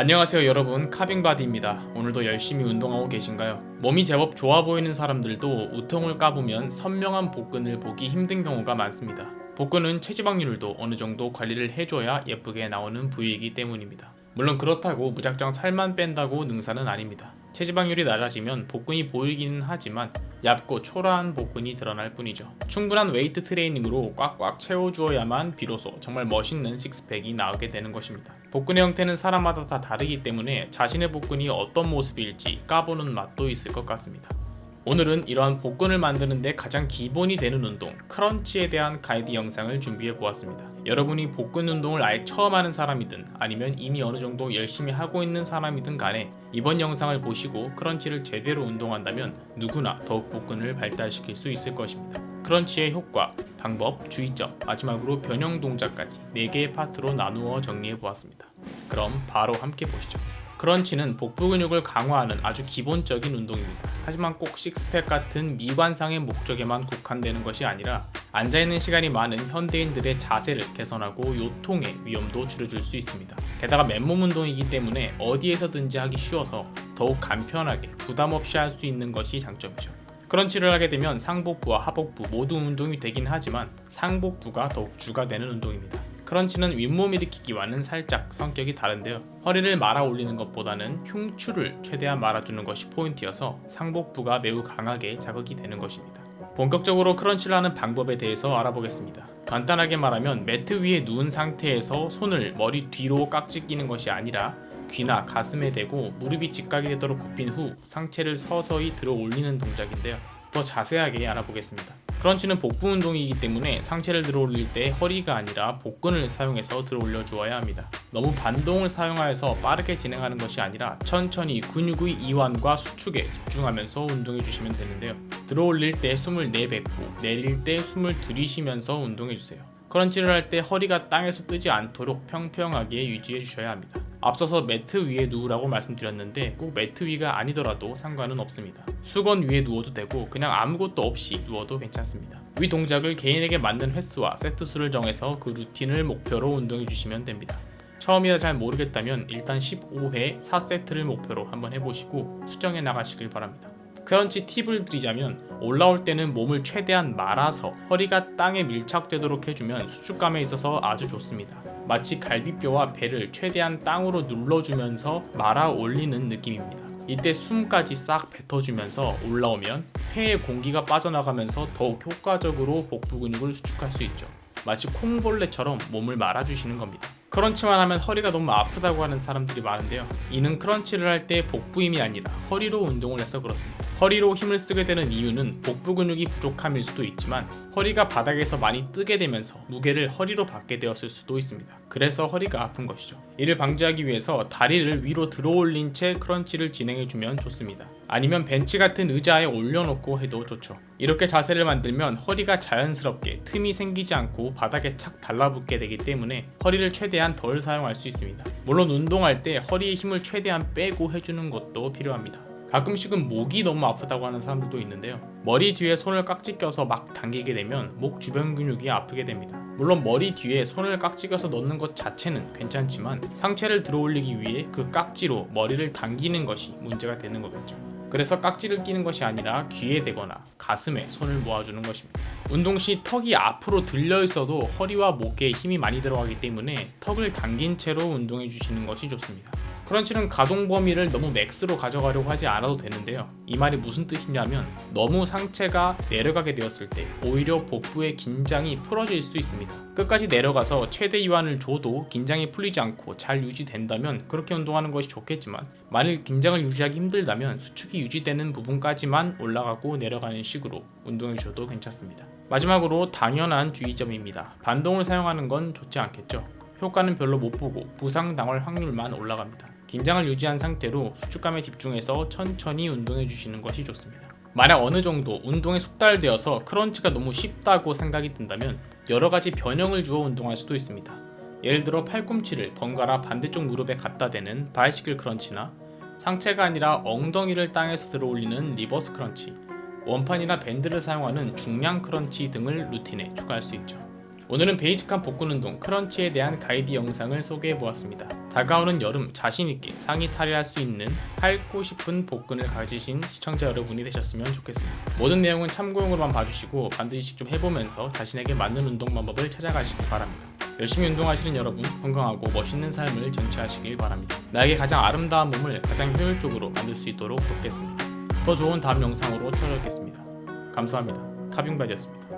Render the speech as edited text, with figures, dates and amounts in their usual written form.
안녕하세요 여러분, 카빙바디입니다. 오늘도 열심히 운동하고 계신가요? 몸이 제법 좋아 보이는 사람들도 우통을 까보면 선명한 복근을 보기 힘든 경우가 많습니다. 복근은 체지방률도 어느 정도 관리를 해줘야 예쁘게 나오는 부위이기 때문입니다. 물론 그렇다고 무작정 살만 뺀다고 능사는 아닙니다. 체지방률이 낮아지면 복근이 보이기는 하지만 얇고 초라한 복근이 드러날 뿐이죠. 충분한 웨이트 트레이닝으로 꽉꽉 채워주어야만 비로소 정말 멋있는 식스팩이 나오게 되는 것입니다. 복근의 형태는 사람마다 다 다르기 때문에 자신의 복근이 어떤 모습일지 까보는 맛도 있을 것 같습니다. 오늘은 이러한 복근을 만드는 데 가장 기본이 되는 운동, 크런치에 대한 가이드 영상을 준비해 보았습니다. 여러분이 복근 운동을 아예 처음 하는 사람이든 아니면 이미 어느 정도 열심히 하고 있는 사람이든 간에 이번 영상을 보시고 크런치를 제대로 운동한다면 누구나 더욱 복근을 발달시킬 수 있을 것입니다. 크런치의 효과, 방법, 주의점, 마지막으로 변형 동작까지 4개의 파트로 나누어 정리해 보았습니다. 그럼 바로 함께 보시죠. 크런치는 복부 근육을 강화하는 아주 기본적인 운동입니다. 하지만 꼭 식스팩 같은 미관상의 목적에만 국한되는 것이 아니라 앉아있는 시간이 많은 현대인들의 자세를 개선하고 요통의 위험도 줄여줄 수 있습니다. 게다가 맨몸 운동이기 때문에 어디에서든지 하기 쉬워서 더욱 간편하게 부담 없이 할 수 있는 것이 장점이죠. 크런치를 하게 되면 상복부와 하복부 모두 운동이 되긴 하지만 상복부가 더욱 주가 되는 운동입니다. 크런치는 윗몸 일으키기와는 살짝 성격이 다른데요. 허리를 말아 올리는 것보다는 흉추를 최대한 말아주는 것이 포인트여서 상복부가 매우 강하게 자극이 되는 것입니다. 본격적으로 크런치를 하는 방법에 대해서 알아보겠습니다. 간단하게 말하면 매트 위에 누운 상태에서 손을 머리 뒤로 깍지 끼는 것이 아니라 귀나 가슴에 대고 무릎이 직각이 되도록 굽힌 후 상체를 서서히 들어 올리는 동작인데요. 더 자세하게 알아보겠습니다. 크런치는 복부 운동이기 때문에 상체를 들어 올릴 때 허리가 아니라 복근을 사용해서 들어 올려 주어야 합니다. 너무 반동을 사용하여서 빠르게 진행하는 것이 아니라 천천히 근육의 이완과 수축에 집중하면서 운동해 주시면 되는데요. 들어 올릴 때 숨을 내뱉고 내릴 때 숨을 들이쉬면서 운동해 주세요. 크런치를 할 때 허리가 땅에서 뜨지 않도록 평평하게 유지해 주셔야 합니다. 앞서서 매트 위에 누우라고 말씀드렸는데 꼭 매트 위가 아니더라도 상관은 없습니다. 수건 위에 누워도 되고 그냥 아무것도 없이 누워도 괜찮습니다. 위 동작을 개인에게 맞는 횟수와 세트 수를 정해서 그 루틴을 목표로 운동해 주시면 됩니다. 처음이라 잘 모르겠다면 일단 15회 4세트를 목표로 한번 해보시고 수정해 나가시길 바랍니다. 크런치 팁을 드리자면 올라올 때는 몸을 최대한 말아서 허리가 땅에 밀착되도록 해주면 수축감에 있어서 아주 좋습니다. 마치 갈비뼈와 배를 최대한 땅으로 눌러주면서 말아 올리는 느낌입니다. 이때 숨까지 싹 뱉어주면서 올라오면 폐에 공기가 빠져나가면서 더욱 효과적으로 복부 근육을 수축할 수 있죠. 마치 콩벌레처럼 몸을 말아주시는 겁니다. 크런치만 하면 허리가 너무 아프다고 하는 사람들이 많은데요. 이는 크런치를 할 때 복부 힘이 아니라 허리로 운동을 해서 그렇습니다. 허리로 힘을 쓰게 되는 이유는 복부 근육이 부족함일 수도 있지만 허리가 바닥에서 많이 뜨게 되면서 무게를 허리로 받게 되었을 수도 있습니다. 그래서 허리가 아픈 것이죠. 이를 방지하기 위해서 다리를 위로 들어 올린 채 크런치를 진행해주면 좋습니다. 아니면 벤치 같은 의자에 올려놓고 해도 좋죠. 이렇게 자세를 만들면 허리가 자연스럽게 틈이 생기지 않고 바닥에 착 달라붙게 되기 때문에 허리를 최대한 덜 사용할 수 있습니다. 물론 운동할 때 허리의 힘을 최대한 빼고 해주는 것도 필요합니다. 가끔씩은 목이 너무 아프다고 하는 사람들도 있는데요. 머리 뒤에 손을 깍지 껴서 막 당기게 되면 목 주변 근육이 아프게 됩니다. 물론 머리 뒤에 손을 깍지 껴서 넣는 것 자체는 괜찮지만 상체를 들어 올리기 위해 그 깍지로 머리를 당기는 것이 문제가 되는 거겠죠. 그래서 깍지를 끼는 것이 아니라 귀에 대거나 가슴에 손을 모아주는 것입니다. 운동 시 턱이 앞으로 들려 있어도 허리와 목에 힘이 많이 들어가기 때문에 턱을 당긴 채로 운동해 주시는 것이 좋습니다. 크런치는 가동 범위를 너무 맥스로 가져가려고 하지 않아도 되는데요. 이 말이 무슨 뜻이냐면 너무 상체가 내려가게 되었을 때 오히려 복부의 긴장이 풀어질 수 있습니다. 끝까지 내려가서 최대 이완을 줘도 긴장이 풀리지 않고 잘 유지된다면 그렇게 운동하는 것이 좋겠지만 만일 긴장을 유지하기 힘들다면 수축이 유지되는 부분까지만 올라가고 내려가는 식으로 운동해 주셔도 괜찮습니다. 마지막으로 당연한 주의점입니다. 반동을 사용하는 건 좋지 않겠죠. 효과는 별로 못 보고 부상 당할 확률만 올라갑니다. 긴장을 유지한 상태로 수축감에 집중해서 천천히 운동해 주시는 것이 좋습니다. 만약 어느 정도 운동에 숙달되어서 크런치가 너무 쉽다고 생각이 든다면 여러 가지 변형을 주어 운동할 수도 있습니다. 예를 들어 팔꿈치를 번갈아 반대쪽 무릎에 갖다 대는 바이시클 크런치나 상체가 아니라 엉덩이를 땅에서 들어 올리는 리버스 크런치, 원판이나 밴드를 사용하는 중량 크런치 등을 루틴에 추가할 수 있죠. 오늘은 베이직한 복근 운동 크런치에 대한 가이드 영상을 소개해보았습니다. 다가오는 여름 자신있게 상의 탈의할 수 있는 핥고 싶은 복근을 가지신 시청자 여러분이 되셨으면 좋겠습니다. 모든 내용은 참고용으로만 봐주시고 반드시 좀 해보면서 자신에게 맞는 운동 방법을 찾아가시기 바랍니다. 열심히 운동하시는 여러분, 건강하고 멋있는 삶을 전취하시길 바랍니다. 나에게 가장 아름다운 몸을 가장 효율적으로 만들 수 있도록 돕겠습니다. 더 좋은 다음 영상으로 찾아뵙겠습니다. 감사합니다. 카빙바디였습니다.